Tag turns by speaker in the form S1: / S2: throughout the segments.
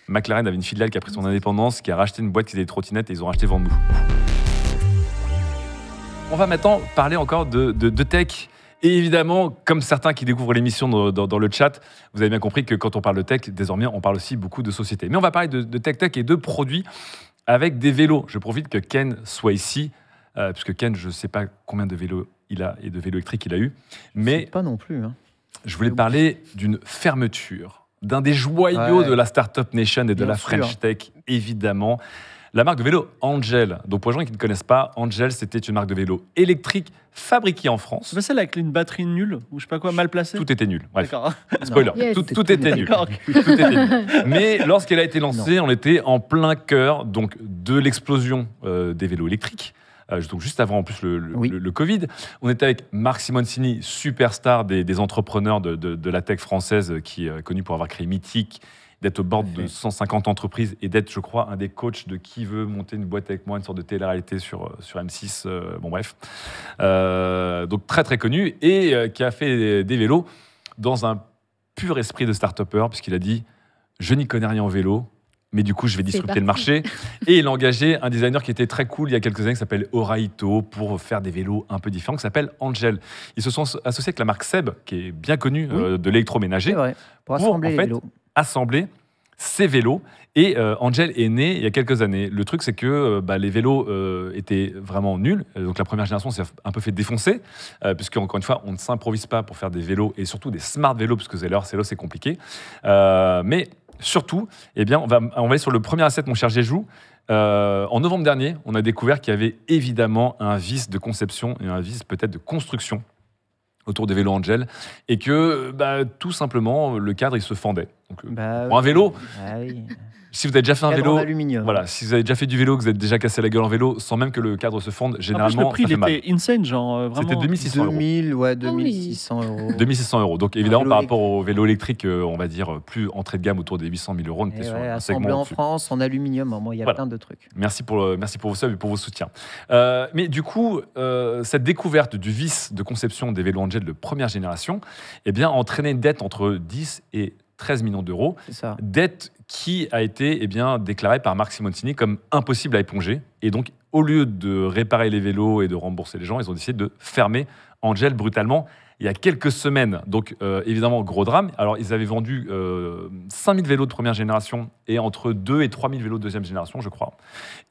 S1: McLaren avait une filiale qui a pris son indépendance, qui a racheté une boîte qui faisait des trottinettes et ils ont racheté Vendou. On va maintenant parler encore de tech. Et évidemment, comme certains qui découvrent l'émission dans le chat, vous avez bien compris que quand on parle de tech, désormais, on parle aussi beaucoup de société. Mais on va parler de tech et de produits avec des vélos. Je profite que Ken soit ici, puisque Ken, je ne sais pas combien de vélos il a et de vélos électriques il a eu. Mais
S2: pas non plus. Hein.
S1: Je voulais parler d'une fermeture, d'un des joyaux de la Startup Nation et de la French Tech, évidemment. La marque de vélo Angel. Donc pour les gens qui ne connaissent pas, Angel, c'était une marque de vélo électrique fabriquée en France.
S3: C'est pas celle avec une batterie nulle ou je sais pas quoi, mal placée.
S1: Tout était nul. Bref.
S3: D'accord.
S1: Spoiler.
S4: Yes.
S1: Tout était nul. Tout était nul. Mais lorsqu'elle a été lancée, on était en plein cœur donc de l'explosion des vélos électriques. Donc juste avant en plus le Covid. On était avec Marc Simoncini, superstar des entrepreneurs de la tech française, qui est connu pour avoir créé Mythique, d'être au bord de 150 entreprises et d'être, je crois, un des coachs de Qui veut monter une boîte avec moi, une sorte de télé-réalité sur M6. Bon bref. Donc très très connu et qui a fait des vélos dans un pur esprit de start-upper, puisqu'il a dit « je n'y connais rien en vélo ». Mais du coup, je vais disrupter le marché. Et il a engagé un designer qui était très cool il y a quelques années, qui s'appelle Oraito, pour faire des vélos un peu différents, qui s'appelle Angel. Ils se sont associés avec la marque Seb, qui est bien connue de l'électroménager,
S2: pour assembler les vélos.
S1: Assembler ces vélos. Et Angel est né il y a quelques années. Le truc, c'est que les vélos étaient vraiment nuls. Donc la première génération s'est un peu fait défoncer, puisque encore une fois, on ne s'improvise pas pour faire des vélos, et surtout des smart vélos, parce que c'est compliqué. Mais surtout, eh bien, on va aller sur le premier asset, mon cher Jéjou. En novembre dernier, on a découvert qu'il y avait évidemment un vice de conception et un vice peut-être de construction autour des vélos Angel, et que tout simplement, le cadre, il se fendait. Donc, pour un vélo... Si vous avez déjà fait un vélo, voilà, si vous avez déjà fait du vélo, que vous avez déjà cassé la gueule en vélo, sans même que le cadre se fonde, généralement,
S3: en plus, le prix,
S1: ça fait
S3: il était insane, genre vraiment.
S1: C'était 2600 euros.
S2: 2600 euros.
S1: 2600 euros. Donc évidemment, par rapport au vélo électrique, on va dire plus entrée de gamme autour des 800 000 euros. On était sur un segment
S2: en France, en aluminium, il y a plein de trucs.
S1: Merci pour vos subs et pour vos soutiens. Mais du coup, cette découverte du vice de conception des vélos Angel de première génération, eh bien, a entraîné une dette entre 10 et 13 millions d'euros. Dette qui a été déclarée par Marc Simoncini comme impossible à éponger. Et donc, au lieu de réparer les vélos et de rembourser les gens, ils ont décidé de fermer Angel brutalement il y a quelques semaines. Donc, évidemment, gros drame. Alors, ils avaient vendu 5000 vélos de première génération et entre 2 et 3000 vélos de deuxième génération, je crois.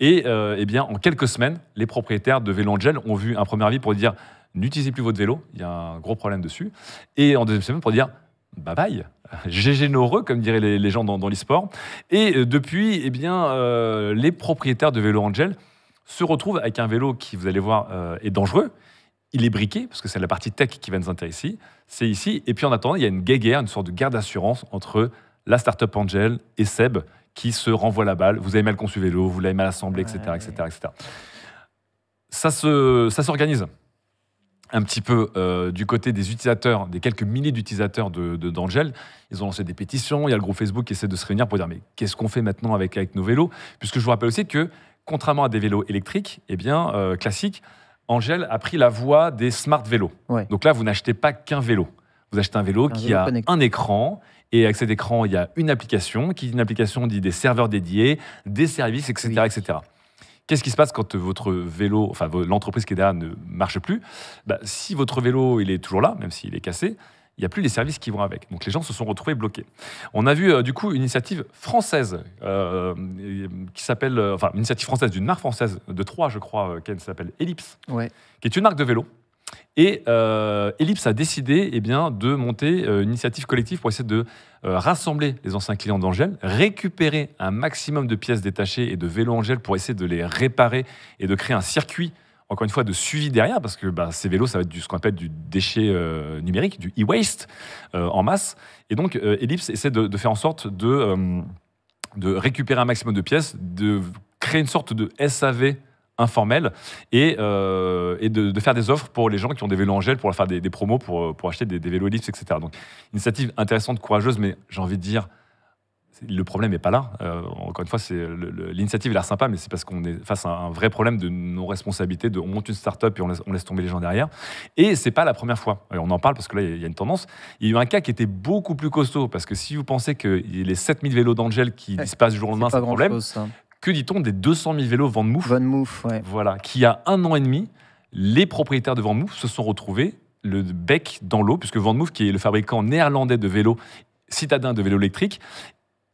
S1: Et en quelques semaines, les propriétaires de vélos Angel ont vu un premier avis pour dire « n'utilisez plus votre vélo, il y a un gros problème dessus ». Et en deuxième semaine, pour dire « bye bye, GG Noreux, comme diraient les gens dans l'e-sport ». Et depuis, les propriétaires de vélos Angel se retrouvent avec un vélo qui, vous allez voir, est dangereux. Il est briqué, parce que c'est la partie tech qui va nous intéresser. C'est ici. Et puis en attendant, il y a une guéguerre, une sorte de guerre d'assurance entre la startup Angel et Seb qui se renvoient la balle. Vous avez mal conçu le vélo, vous l'avez mal assemblé, etc. Ça s'organise un petit peu du côté des utilisateurs, des quelques milliers d'utilisateurs d'Angel. Ils ont lancé des pétitions. Il y a le groupe Facebook qui essaie de se réunir pour dire mais qu'est-ce qu'on fait maintenant avec nos vélos ? Puisque je vous rappelle aussi que, contrairement à des vélos électriques, classiques, Angel a pris la voie des smart vélos. Donc là, vous n'achetez pas qu'un vélo. Vous achetez un vélo qui a un écran, et avec cet écran, il y a une application. Qui dit une application dit des serveurs dédiés, des services, etc. etc. Qu'est-ce qui se passe quand votre vélo, enfin l'entreprise qui est derrière ne marche plus ? Si votre vélo il est toujours là, même s'il est cassé, il n'y a plus les services qui vont avec. Donc les gens se sont retrouvés bloqués. On a vu du coup une initiative française qui s'appelle, une initiative française d'une marque française de Troyes, je crois, qui s'appelle Ellipse, qui est une marque de vélo. Et Ellipse a décidé de monter une initiative collective pour essayer de rassembler les anciens clients d'Angel, récupérer un maximum de pièces détachées et de vélos Angel pour essayer de les réparer et de créer un circuit, encore une fois, de suivi derrière, parce que ces vélos, ça va être ce qu'on appelle du déchet numérique, du e-waste en masse. Et donc, Ellipse essaie de faire en sorte de récupérer un maximum de pièces, de créer une sorte de SAV informel et de faire des offres pour les gens qui ont des vélos Angel, pour faire des promos, pour acheter des vélos Ellipse, etc. Donc, initiative intéressante, courageuse, mais j'ai envie de dire, Le problème n'est pas là. Encore une fois, l'initiative a l'air sympa, mais c'est parce qu'on est face à un vrai problème de non-responsabilité, on monte une start-up et on laisse tomber les gens derrière. Et c'est pas la première fois. Et on en parle parce que là, il y a une tendance. Il y a eu un cas qui était beaucoup plus costaud, parce que si vous pensez que les 7000 vélos d'Angel qui disparaissent du jour au lendemain, c'est un problème, que dit-on des 200 000 vélos VanMoof
S2: ouais.
S1: Voilà, qui a 1 an et demi, les propriétaires de VanMoof se sont retrouvés le bec dans l'eau, puisque VanMoof, qui est le fabricant néerlandais de vélos, citadin de vélos électriques,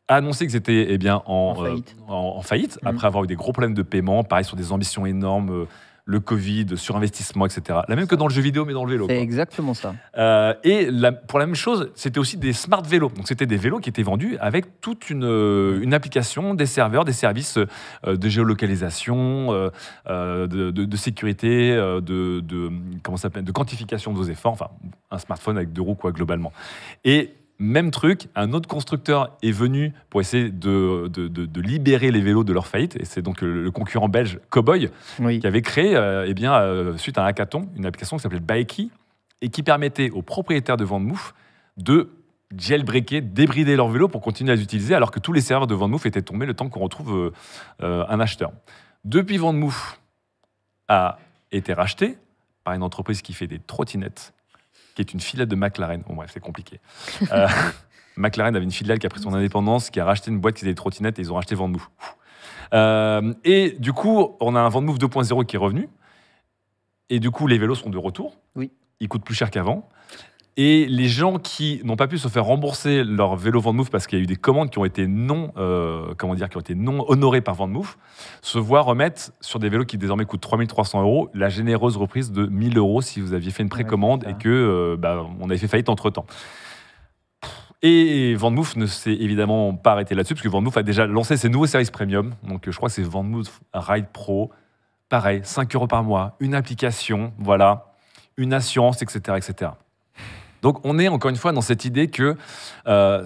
S1: a annoncé qu'ils étaient en faillite après avoir eu des gros problèmes de paiement, pareil sur des ambitions énormes, le Covid, surinvestissement, etc. La même que dans le jeu vidéo, mais dans le vélo.
S2: C'est exactement ça.
S1: Et pour la même chose, c'était aussi des smart vélos. Donc c'était des vélos qui étaient vendus avec toute une application, des serveurs, des services de géolocalisation, de sécurité, comment ça s'appelle, de quantification de vos efforts. Enfin, un smartphone avec 2 roues, quoi, globalement. Et même truc, un autre constructeur est venu pour essayer de libérer les vélos de leur faillite. Et c'est donc le concurrent belge Cowboy qui avait créé, suite à un hackathon, une application qui s'appelait Bikey et qui permettait aux propriétaires de VanMoof de jailbreaker, débrider leurs vélos pour continuer à les utiliser, alors que tous les serveurs de VanMoof étaient tombés le temps qu'on retrouve un acheteur. Depuis, VanMoof a été racheté par une entreprise qui fait des trottinettes, qui est une filiale de McLaren. Bon bref, c'est compliqué. McLaren avait une filiale qui a pris son indépendance, qui a racheté une boîte qui faisait des trottinettes et ils ont racheté VanMoof. Et du coup, on a un VanMoof 2.0 qui est revenu. Et du coup, les vélos sont de retour.
S2: Oui.
S1: Ils coûtent plus cher qu'avant. Et les gens qui n'ont pas pu se faire rembourser leur vélo VanMoof parce qu'il y a eu des commandes qui ont été non honorées par VanMoof, se voient remettre sur des vélos qui désormais coûtent 3 300 € la généreuse reprise de 1 000 € si vous aviez fait une précommande et que on avait fait faillite entre-temps. Et VanMoof ne s'est évidemment pas arrêté là-dessus, parce que VanMoof a déjà lancé ses nouveaux services premium. Donc je crois que c'est VanMoof Ride Pro. Pareil, 5 € par mois, une application, voilà, une assurance, etc., etc. Donc on est encore une fois dans cette idée que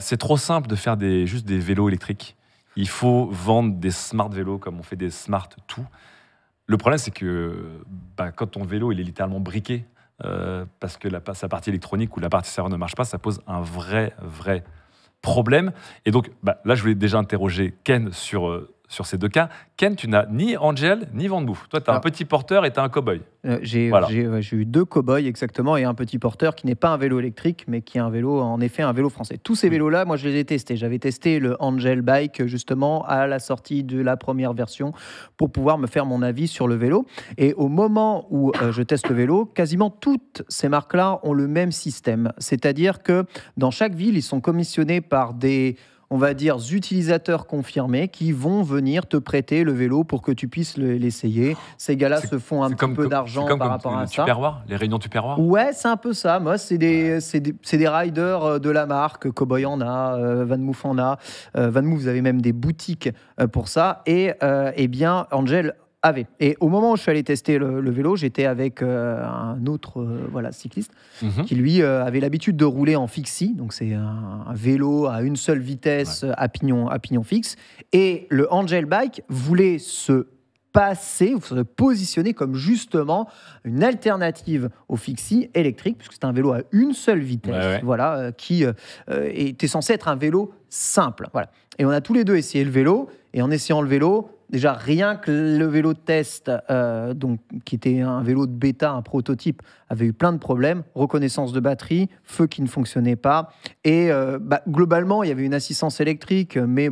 S1: c'est trop simple de faire juste des vélos électriques. Il faut vendre des smart vélos comme on fait des smart tout. Le problème, c'est que quand ton vélo il est littéralement briqué, parce que sa partie électronique ou la partie serveur ne marche pas, ça pose un vrai problème. Et donc là, je voulais déjà interroger Ken sur ces 2 cas. Ken, tu n'as ni Angel ni VanMoof. Toi, tu as un petit porteur et tu as un cow-boy.
S2: J'ai eu 2 cow-boys exactement et un petit porteur qui n'est pas un vélo électrique, mais qui est un vélo français. Tous ces vélos-là, moi, je les ai testés. J'avais testé le Angel Bike, justement, à la sortie de la première version pour pouvoir me faire mon avis sur le vélo. Et au moment où je teste le vélo, quasiment toutes ces marques-là ont le même système. C'est-à-dire que dans chaque ville, ils sont commissionnés par des, on va dire, utilisateurs confirmés qui vont venir te prêter le vélo pour que tu puisses l'essayer. Ces gars-là se font un petit peu d'argent par rapport à ça.
S1: Les réunions Tupperware.
S2: Ouais, c'est un peu ça. Moi, c'est des riders de la marque. Cowboy en a, VanMoof en a. VanMoof, vous avez même des boutiques pour ça. Et bien, Angel avait. Et au moment où je suis allé tester le vélo, j'étais avec un autre cycliste qui, lui, avait l'habitude de rouler en fixie. Donc, c'est un vélo à une seule vitesse, à pignon fixe. Et le Angel Bike voulait se positionner comme justement une alternative au fixie électrique, puisque c'est un vélo à une seule vitesse, qui était censé être un vélo simple. Voilà. Et on a tous les deux essayé le vélo, et en essayant le vélo, déjà rien que le vélo de test, qui était un vélo de bêta, un prototype, avait eu plein de problèmes, reconnaissance de batterie, feu qui ne fonctionnait pas, et globalement il y avait une assistance électrique, mais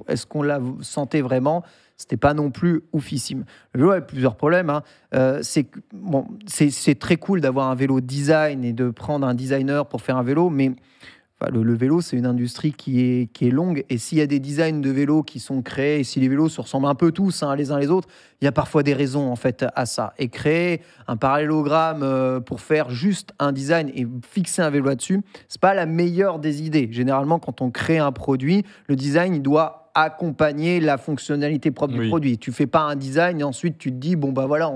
S2: est-ce qu'on la sentait vraiment ? C'était pas non plus oufissime. Le vélo avait plusieurs problèmes. C'est très cool d'avoir un vélo design et de prendre un designer pour faire un vélo, mais le vélo, c'est une industrie qui est longue. Et s'il y a des designs de vélos qui sont créés, et si les vélos se ressemblent un peu tous les uns les autres, il y a parfois des raisons en fait à ça. Et créer un parallélogramme pour faire juste un design et fixer un vélo là-dessus, c'est pas la meilleure des idées. Généralement, quand on crée un produit, le design il doit accompagner la fonctionnalité propre du produit. Tu fais pas un design et ensuite tu te dis bon bah voilà,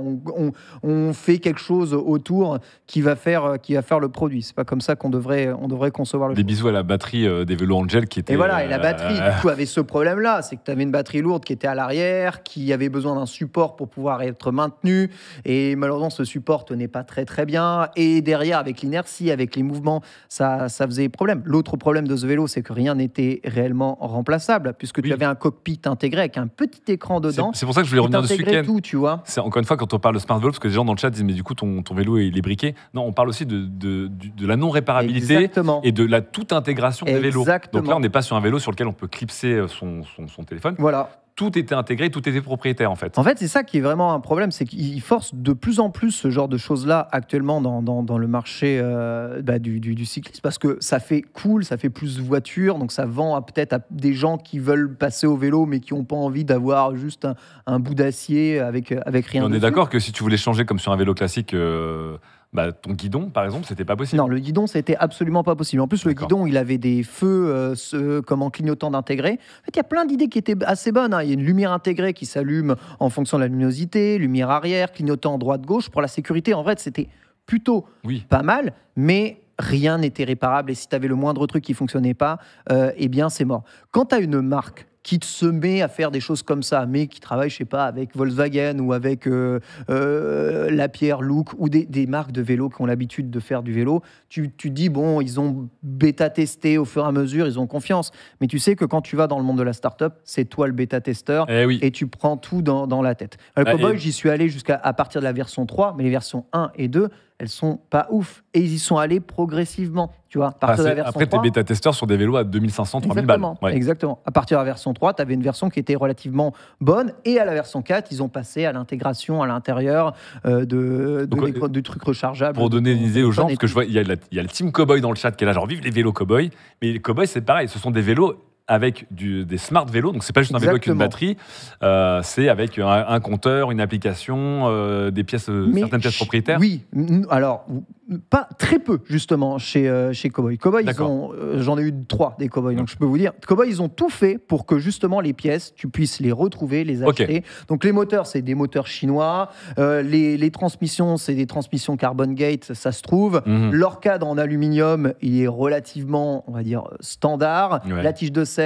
S2: on fait quelque chose autour qui va faire le produit. C'est pas comme ça qu'on devrait concevoir le.
S1: Des bisous à la batterie des vélos Angel qui était.
S2: Et voilà, et la batterie du coup avait ce problème-là, c'est que tu avais une batterie lourde qui était à l'arrière, qui avait besoin d'un support pour pouvoir être maintenue, et malheureusement ce support tenait pas très très bien, et derrière avec l'inertie, avec les mouvements, ça faisait problème. L'autre problème de ce vélo, c'est que rien n'était réellement remplaçable, puisque tu avais un cockpit intégré avec un petit écran dedans.
S1: C'est pour ça que je voulais revenir dessus, Ken.
S2: Tout, tu vois.
S1: C'est encore une fois quand on parle de smart vélo, parce que les gens dans le chat disent mais du coup ton vélo il est briqué. Non, on parle aussi de la non réparabilité.
S2: Exactement.
S1: Et de la toute intégration des vélos.
S2: Exactement.
S1: Donc là on n'est pas sur un vélo sur lequel on peut clipser son téléphone.
S2: Voilà.
S1: Tout était intégré, tout était propriétaire en fait.
S2: En fait, c'est ça qui est vraiment un problème, c'est qu'ils forcent de plus en plus ce genre de choses-là actuellement dans le marché du cyclisme, parce que ça fait cool, ça fait plus de voitures, donc ça vend peut-être à des gens qui veulent passer au vélo mais qui n'ont pas envie d'avoir juste un bout d'acier avec rien dessus.
S1: On est d'accord que si tu voulais changer comme sur un vélo classique... ton guidon, par exemple, c'était pas possible.
S2: Non, le guidon, c'était absolument pas possible. En plus, le guidon, il avait des feux clignotants d'intégrer. En fait, il y a plein d'idées qui étaient assez bonnes. Il y a une lumière intégrée qui s'allume en fonction de la luminosité, lumière arrière, clignotant droite-gauche. Pour la sécurité, en fait, c'était plutôt pas mal, mais rien n'était réparable. Et si tu avais le moindre truc qui fonctionnait pas, eh bien, c'est mort. Quand tu as une marque qui se met à faire des choses comme ça, mais qui travaille, je sais pas, avec Volkswagen ou avec Lapierre, Look, ou des marques de vélo qui ont l'habitude de faire du vélo, tu dis, bon, ils ont bêta-testé au fur et à mesure, ils ont confiance. Mais tu sais que quand tu vas dans le monde de la start-up, c'est toi le bêta-testeur, et tu prends tout dans la tête. Le Cowboy, j'y suis allé à partir de la version 3, mais les versions 1 et 2, elles sont pas ouf. Et ils y sont allés progressivement. Tu vois, à partir de la version
S1: après,
S2: 3,
S1: t'es bêta-testeur sur des vélos à 2500, 3000 balles.
S2: Exactement. À partir de la version 3, tu avais une version qui était relativement bonne. Et à la version 4, ils ont passé à l'intégration à l'intérieur de trucs rechargeables.
S1: Pour donner une idée aux gens, parce que je vois, il y a le team Cowboy dans le chat qui est là, genre vive les vélos Cowboy. Mais les Cowboy, c'est pareil, ce sont des vélos avec des smart vélos, donc c'est pas juste un vélo avec une batterie, c'est avec un compteur, une application, certaines pièces propriétaires.
S2: Oui, alors pas très peu justement chez Cowboy. Cowboy, j'en ai eu 3 des Cowboy, donc je peux vous dire, Cowboy, ils ont tout fait pour que justement les pièces, tu puisses les retrouver, les acheter. Donc les moteurs, c'est des moteurs chinois, les transmissions, c'est des transmissions Carbon Gate, ça se trouve. Leur cadre en aluminium, il est relativement, on va dire, standard. La tige de selle,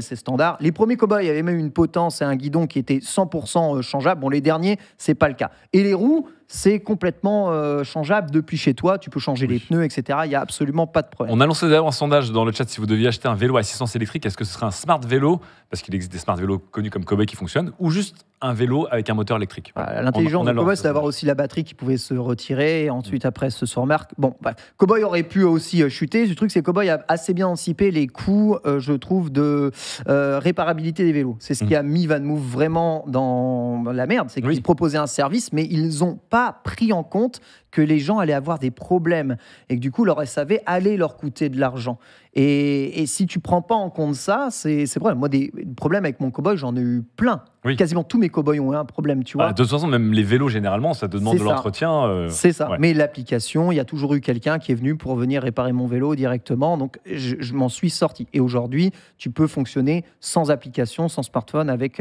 S2: c'est standard. Les premiers Cowboy avaient même une potence et un guidon qui était 100% changeable. Bon, les derniers, c'est pas le cas. Et les roues, c'est complètement changeable depuis chez toi. Tu peux changer les pneus, etc. Il n'y a absolument pas de problème.
S1: On a lancé d'ailleurs un sondage dans le chat si vous deviez acheter un vélo à assistance électrique. Est-ce que ce serait un smart vélo, parce qu'il existe des smart vélos connus comme Cowboy qui fonctionnent, ou juste un vélo avec un moteur électrique.
S2: L'intelligence de Cowboy, c'est d'avoir aussi la batterie qui pouvait se retirer et ensuite après se remarque. Bon, Cowboy aurait pu aussi chuter. Le truc, c'est que Cowboy a assez bien anticipé les coûts, je trouve, de réparabilité des vélos. C'est ce qui a mis VanMoof vraiment dans la merde. C'est qu'ils proposaient un service, mais ils n'ont pas pris en compte que les gens allaient avoir des problèmes et que du coup leur SAV allait leur coûter de l'argent. Et si tu prends pas en compte ça, c'est vrai. Moi, des problèmes avec mon Cowboy, j'en ai eu plein. Quasiment tous mes Cowboys ont eu un problème, tu vois.
S1: De toute façon, même les vélos, généralement, ça te demande de l'entretien.
S2: C'est ça. Mais l'application, il y a toujours eu quelqu'un qui est venu pour venir réparer mon vélo directement. Donc, je m'en suis sorti. Et aujourd'hui, tu peux fonctionner sans application, sans smartphone, avec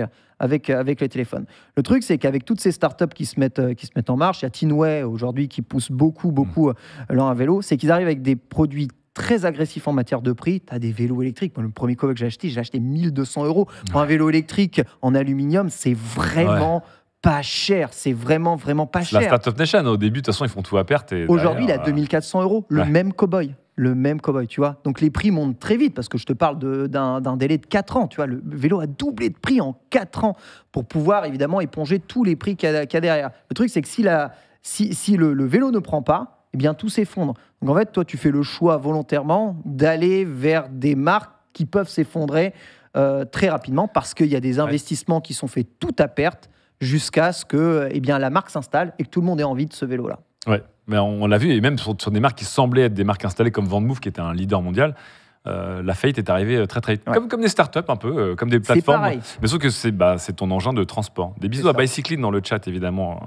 S2: les téléphones. Le truc, c'est qu'avec toutes ces startups qui se mettent en marche, il y a Tinway aujourd'hui qui pousse beaucoup leur vélo, c'est qu'ils arrivent avec des produits très agressif en matière de prix. Tu as des vélos électriques. Moi, le premier Cowboy que j'ai acheté 1200 €. Pour un vélo électrique en aluminium, c'est vraiment pas cher. C'est vraiment pas cher.
S1: La Startup Nation, au début, de toute façon, ils font tout à perte.
S2: Aujourd'hui, il a 2400 €. Le même Cowboy, tu vois. Donc, les prix montent très vite parce que je te parle d'un délai de 4 ans. Tu vois, le vélo a doublé de prix en 4 ans pour pouvoir, évidemment, éponger tous les prix qu'il y a derrière. Le truc, c'est que si le vélo ne prend pas, eh bien, tout s'effondre. Donc, en fait, toi, tu fais le choix volontairement d'aller vers des marques qui peuvent s'effondrer très rapidement parce qu'il y a des investissements qui sont faits tout à perte jusqu'à ce que la marque s'installe et que tout le monde ait envie de ce vélo-là.
S1: Ouais, mais on l'a vu, et même sur des marques qui semblaient être des marques installées comme VanMoof, qui était un leader mondial. La faillite est arrivée très très vite. Comme des startups un peu, comme des plateformes. Mais sauf que c'est ton engin de transport. Des bisous à Bicycline dans le chat, évidemment.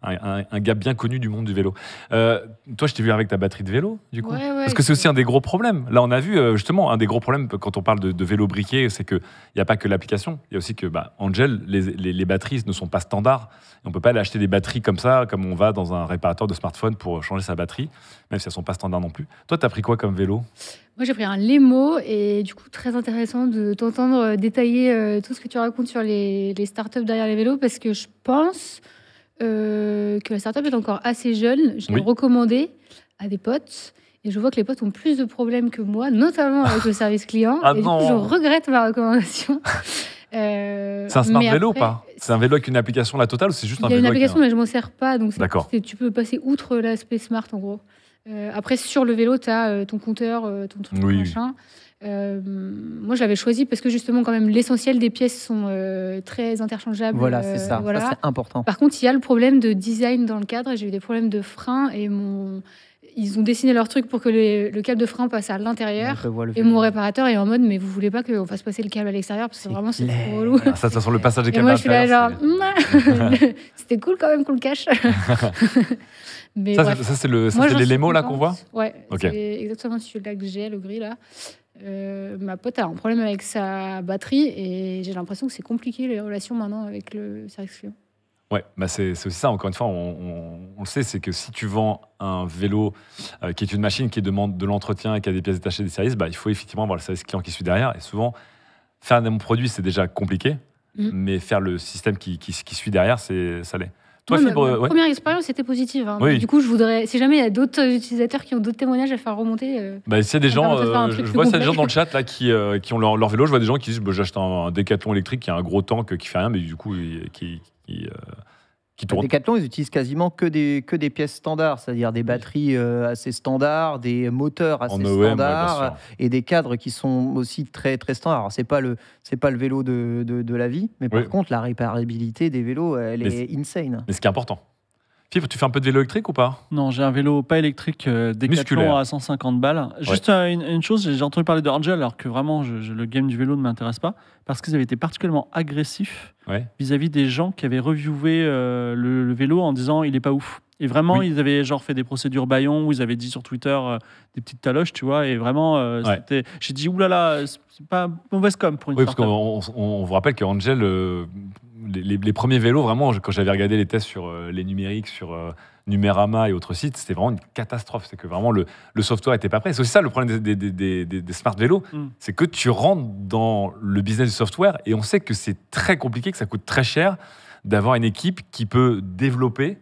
S1: un gars bien connu du monde du vélo. Toi, je t'ai vu avec ta batterie de vélo, du coup.
S4: Ouais,
S1: Parce que c'est aussi un des gros problèmes. Là, on a vu, justement, un des gros problèmes quand on parle de vélo briqué, c'est qu'il n'y a pas que l'application. Il y a aussi que, Angel, les batteries ne sont pas standards. On ne peut pas aller acheter des batteries comme ça, comme on va dans un réparateur de smartphone pour changer sa batterie, même si elles ne sont pas standards non plus. Toi, tu as pris quoi comme vélo ?
S4: Moi, j'ai pris un Lemo et du coup, très intéressant de t'entendre détailler tout ce que tu racontes sur les startups derrière les vélos parce que je pense que la startup est encore assez jeune. Je l'ai recommandé à des potes et je vois que les potes ont plus de problèmes que moi, notamment avec le service client. Et du coup, je regrette ma recommandation.
S1: C'est un smart vélo ou pas ? C'est un vélo avec une application la totale ou c'est juste un vélo ?
S4: Il y a une application, mais je m'en sers pas. Donc
S1: D'accord.
S4: Tu peux passer outre l'aspect smart en gros. Après, sur le vélo, tu as ton compteur, ton truc, machin. Moi, je l'avais choisi parce que justement, quand même, l'essentiel des pièces sont très interchangeables.
S2: Voilà, c'est ça. Ça, c'est important.
S4: Par contre, il y a le problème de design dans le cadre. J'ai eu des problèmes de frein et ils ont dessiné leur truc pour que le câble de frein passe à l'intérieur. Et mon réparateur est en mode, mais vous voulez pas qu'on fasse passer le câble à l'extérieur parce que vraiment, c'est trop relou.
S1: Ça, de toute façon, le passage des câbles
S4: à l'intérieur. Moi, je suis là, genre, c'était cool quand même qu'on le cache. Mais
S1: ça, c'est les Lemo là qu'on voit ?
S4: Ouais, c'est exactement celui-là que j'ai, le gris là. Ma pote a un problème avec sa batterie et j'ai l'impression que c'est compliqué les relations maintenant avec le service client.
S1: Ouais, c'est aussi ça, encore une fois, on le sait, c'est que si tu vends un vélo qui est une machine qui demande de l'entretien et qui a des pièces détachées des services, il faut effectivement avoir le service client qui suit derrière. Et souvent, faire un produit, c'est déjà compliqué, mais faire le système qui suit derrière, ça l'est.
S4: Toi, ma première expérience était positive. Oui. Du coup, je voudrais, si jamais il y a d'autres utilisateurs qui ont d'autres témoignages à faire remonter.
S1: S'il y a des gens, je vois s'il y a des gens dans le chat là, qui ont leur vélo, je vois des gens qui disent j'achète un Décathlon électrique qui a un gros tank qui fait rien, mais du coup, qui tourne.
S2: Décathlon, ils utilisent quasiment que des pièces standards, c'est-à-dire des batteries assez standards, des moteurs assez standards et des cadres qui sont aussi très, très standards. Alors, c'est pas le vélo de la vie, mais par contre, la réparabilité des vélos, elle est insane.
S1: Mais ce qui est important. Fibre, tu fais un peu de vélo électrique ou pas ?
S3: Non, j'ai un vélo pas électrique Décathlon à 150 balles. Juste une chose, j'ai entendu parler de Angel alors que vraiment le game du vélo ne m'intéresse pas parce qu'ils avaient été particulièrement agressifs vis-à-vis des gens qui avaient reviewé le vélo en disant il est pas ouf. Et vraiment, ils avaient fait des procédures bâillons où ils avaient dit sur Twitter des petites taloches, tu vois. Et vraiment, j'ai dit oulala, c'est pas mauvaise com pour une
S1: parce qu'on vous rappelle que Angel, les premiers vélos, vraiment, quand j'avais regardé les tests sur les numériques, sur Numérama et autres sites, c'était vraiment une catastrophe. C'est que vraiment le software n'était pas prêt. C'est aussi ça le problème des smart vélos, c'est que tu rentres dans le business du software et on sait que c'est très compliqué, que ça coûte très cher d'avoir une équipe qui peut développer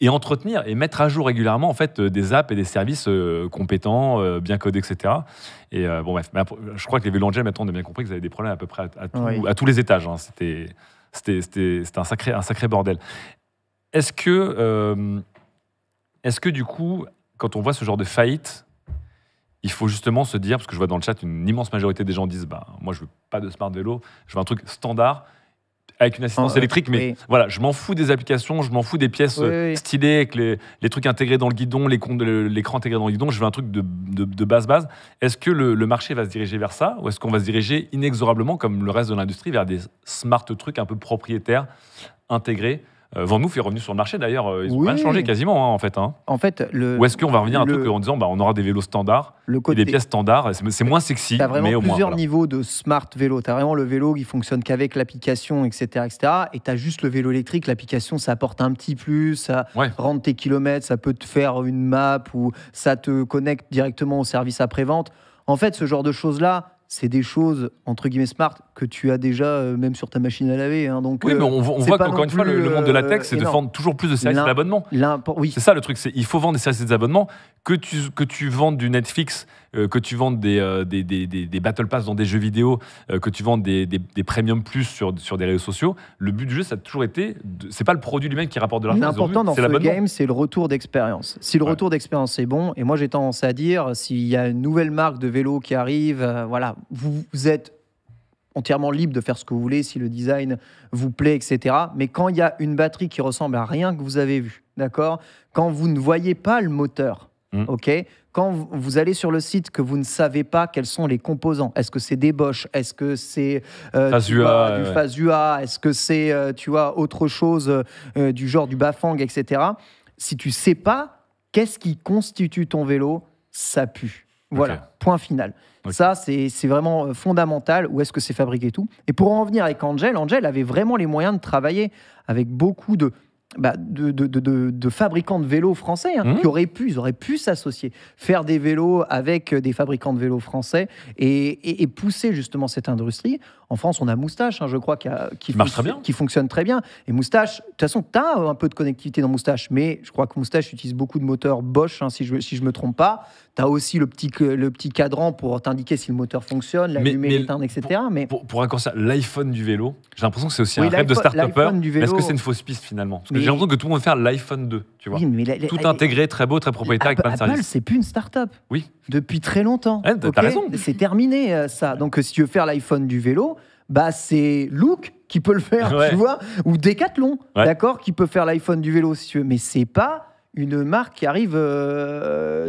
S1: et entretenir et mettre à jour régulièrement en fait des apps et des services compétents, bien codés, etc. Et bref, je crois que les vélos Angel, maintenant, on a bien compris que vous avez des problèmes à peu près à tous les étages. Hein. C'était un sacré bordel. Est-ce que du coup, quand on voit ce genre de faillite, il faut justement se dire, parce que je vois dans le chat une immense majorité des gens disent moi je veux pas de smart vélo, je veux un truc standard avec une assistance électrique, mais voilà, je m'en fous des applications, je m'en fous des pièces stylées avec les trucs intégrés dans le guidon, l'écran intégré dans le guidon, je veux un truc de base. Est-ce que le marché va se diriger vers ça ou est-ce qu'on va se diriger inexorablement, comme le reste de l'industrie, vers des smart trucs un peu propriétaires, intégrés ? Vanmoof est revenu sur le marché d'ailleurs, ils n'ont rien changé quasiment en fait.
S2: En fait,
S1: ou est-ce qu'on va revenir à un truc en disant on aura des vélos standards et des pièces standards, c'est moins sexy,
S2: mais au moins. Tu as plusieurs
S1: voilà.
S2: niveaux de smart vélo. Tu as vraiment le vélo qui fonctionne qu'avec l'application, etc. Et tu as juste le vélo électrique, l'application ça apporte un petit plus, ça rentre tes kilomètres, ça peut te faire une map ou ça te connecte directement au service après-vente. En fait, ce genre de choses-là, c'est des choses, entre guillemets, smart que tu as déjà même sur ta machine à laver. Hein, donc,
S1: mais on voit qu'encore une fois, le monde de la tech, c'est de vendre toujours plus de services d'abonnement. C'est ça le truc, il faut vendre des services d'abonnement, que tu vendes du Netflix, que tu vendes des Battle Pass dans des jeux vidéo, que tu vendes des Premium Plus sur des réseaux sociaux. Le but du jeu, ça a toujours été, c'est pas le produit lui-même qui rapporte de l'argent.
S2: L'important dans ce game, c'est le retour d'expérience. Si le retour d'expérience est bon, et moi j'ai tendance à dire, s'il y a une nouvelle marque de vélo qui arrive, vous êtes entièrement libre de faire ce que vous voulez, si le design vous plaît, etc. Mais quand il y a une batterie qui ressemble à rien que vous avez vu, d'accord ? Quand vous ne voyez pas le moteur, ok. Quand vous allez sur le site que vous ne savez pas quels sont les composants, est-ce que c'est des Bosch, est-ce que c'est du Fazua, est-ce que c'est autre chose du genre du Bafang, etc. Si tu sais pas qu'est-ce qui constitue ton vélo, ça pue. Voilà, point final. Ça, c'est vraiment fondamental. Où est-ce que c'est fabriqué et tout. Et pour en revenir avec Angel avait vraiment les moyens de travailler avec beaucoup de fabricants de vélos français qui auraient pu s'associer, faire des vélos avec des fabricants de vélos français et pousser justement cette industrie. En France, on a Moustache, je crois, qui fonctionne très bien. Et Moustache, de toute façon, tu as un peu de connectivité dans Moustache, mais je crois que Moustache utilise beaucoup de moteurs Bosch, si je me trompe pas. Tu as aussi le petit cadran pour t'indiquer si le moteur fonctionne, l'allumer, l'éteindre, etc.
S1: Pour raccourcir l'iPhone du vélo, j'ai l'impression que c'est aussi un rêve de start-upper. Est-ce que c'est une fausse piste finalement? Parce que j'ai l'impression que tout le monde veut faire l'iPhone 2, tu vois. Tout intégré, très beau, très propriétaire, avec plein de services.
S2: Apple, c'est plus une start-up.
S1: Oui.
S2: Depuis très longtemps.
S1: T'as raison.
S2: C'est terminé, ça. Donc, si tu veux faire l'iPhone du vélo, c'est Look qui peut le faire, tu vois, ou Decathlon, d'accord, qui peut faire l'iPhone du vélo, si tu veux. Mais c'est pas une marque qui arrive de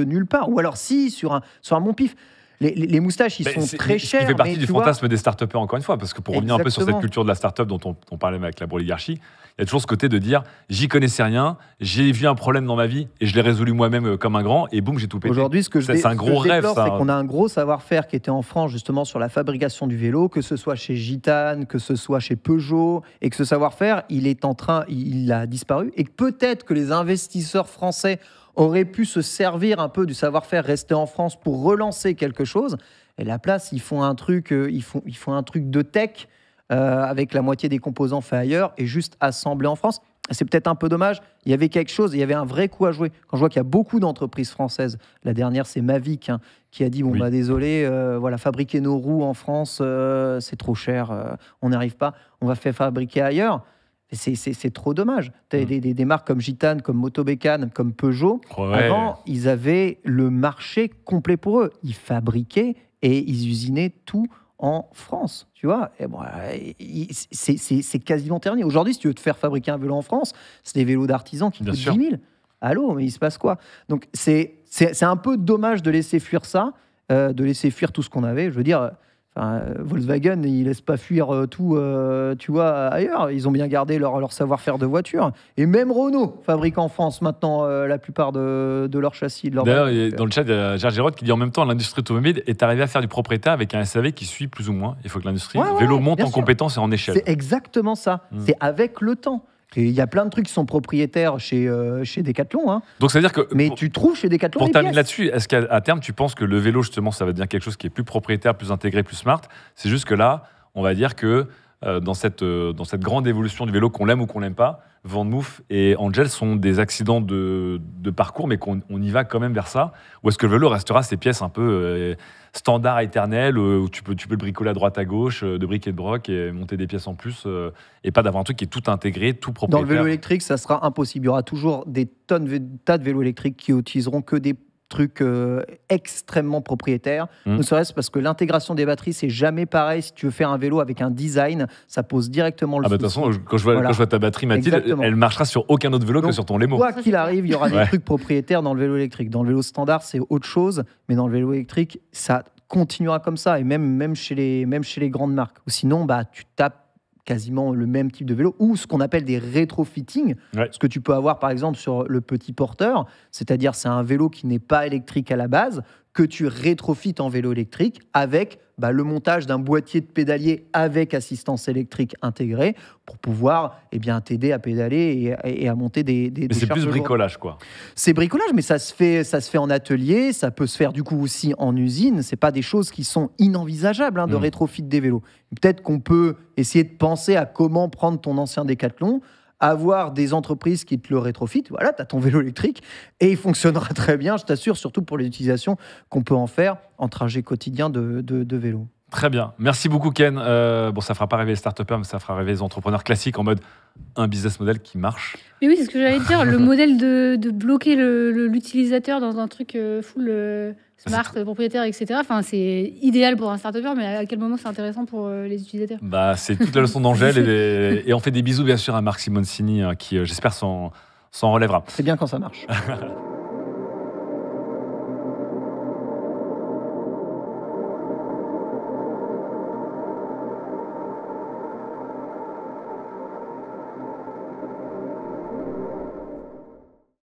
S2: nulle part. Ou alors, si, sur un bon pif. Les moustaches, ils sont très chers.
S1: Ce qui fait partie du fantasme des start-upers, encore une fois, parce que pour revenir un peu sur cette culture de la start-up dont on parlait avec la Broligarchie, il y a toujours ce côté de dire j'y connaissais rien, j'ai vu un problème dans ma vie et je l'ai résolu moi-même comme un grand et boum, j'ai tout pété.
S2: Aujourd'hui, c'est un gros rêve. C'est qu'on a un gros savoir-faire qui était en France justement sur la fabrication du vélo, que ce soit chez Gitane, que ce soit chez Peugeot, et que ce savoir-faire, il a disparu et que peut-être que les investisseurs français auraient pu se servir un peu du savoir-faire resté en France pour relancer quelque chose. Et à la place, ils font un truc de tech avec la moitié des composants faits ailleurs et juste assemblés en France. C'est peut-être un peu dommage. Il y avait quelque chose, il y avait un vrai coup à jouer. Quand je vois qu'il y a beaucoup d'entreprises françaises, la dernière c'est Mavic qui a dit désolé, fabriquer nos roues en France, c'est trop cher, on n'y arrive pas, on va faire fabriquer ailleurs. C'est trop dommage. Tu as des marques comme Gitane, comme Motobécane, comme Peugeot. Avant, ils avaient le marché complet pour eux. Ils fabriquaient et ils usinaient tout en France. Tu vois, c'est quasiment terminé. Aujourd'hui, si tu veux te faire fabriquer un vélo en France, c'est des vélos d'artisans qui coûtent 10 000. Allô, mais il se passe quoi? Donc, c'est un peu dommage de laisser fuir ça, de laisser fuir tout ce qu'on avait. Je veux dire... Volkswagen, ils ne laissent pas fuir tout ailleurs. Ils ont bien gardé leur savoir-faire de voiture. Et même Renault fabrique en France maintenant la plupart de leurs châssis.
S1: D'ailleurs, dans le chat, il y a Gérard Giraud qui dit en même temps, l'industrie automobile est arrivée à faire du propriétaire avec un SAV qui suit plus ou moins. Il faut que l'industrie vélo monte en compétences et en échelle.
S2: C'est exactement ça. C'est avec le temps. Et il y a plein de trucs qui sont propriétaires chez Decathlon.
S1: Donc, ça veut dire que.
S2: Mais tu trouves chez Decathlon.
S1: Pour terminer là-dessus, est-ce qu'à terme, tu penses que le vélo, justement, ça va devenir quelque chose qui est plus propriétaire, plus intégré, plus smart? C'est juste que là, on va dire que dans cette grande évolution du vélo, qu'on l'aime ou qu'on l'aime pas, Vanmoof et Angel sont des accidents de parcours, mais qu'on y va quand même vers ça? Ou est-ce que le vélo restera ces pièces un peu standard éternelles où tu peux le bricoler à droite à gauche, de briques et de broc et monter des pièces en plus et pas d'avoir un truc qui est tout intégré, tout propriétaire?
S2: Dans le vélo électrique, ça sera impossible. Il y aura toujours des tas de vélos électriques qui utiliseront que des trucs extrêmement propriétaires, ne serait-ce parce que l'intégration des batteries, c'est jamais pareil. Si tu veux faire un vélo avec un design, ça pose directement le souci.
S1: De toute façon, quand je vois ta batterie, Mathilde, elle marchera sur aucun autre vélo que sur ton Lemo.
S2: Quoi qu'il arrive, il y aura des trucs propriétaires dans le vélo électrique. Dans le vélo standard, c'est autre chose, mais dans le vélo électrique, ça continuera comme ça, et même chez les grandes marques. Ou sinon, tu tapes quasiment le même type de vélo, ou ce qu'on appelle des rétrofitting, ce que tu peux avoir par exemple sur le petit porteur, c'est-à-dire c'est un vélo qui n'est pas électrique à la base, que tu rétrofites en vélo électrique avec le montage d'un boîtier de pédalier avec assistance électrique intégrée pour pouvoir t'aider à pédaler et à monter des
S1: mais c'est plus bricolage, quoi.
S2: C'est bricolage, mais ça se fait en atelier, ça peut se faire du coup aussi en usine. C'est pas des choses qui sont inenvisageables de rétrofit des vélos. Peut-être qu'on peut essayer de penser à comment prendre ton ancien Décathlon, avoir des entreprises qui te le rétrofitent. Voilà, tu as ton vélo électrique et il fonctionnera très bien, je t'assure, surtout pour les utilisations qu'on peut en faire en trajet quotidien de vélo.
S1: Très bien. Merci beaucoup, Ken. Ça ne fera pas rêver les start-upers, mais ça fera rêver les entrepreneurs classiques en mode un business model qui marche.
S4: Mais oui, c'est ce que j'allais dire. Le modèle de bloquer l'utilisateur dans un truc full smart, propriétaire, etc. Enfin, c'est idéal pour un start-upper, mais à quel moment c'est intéressant pour les utilisateurs?
S1: C'est toute la leçon d'Angèle. Et on fait des bisous, bien sûr, à Marc Simoncini, qui, j'espère, s'en relèvera.
S2: C'est bien quand ça marche.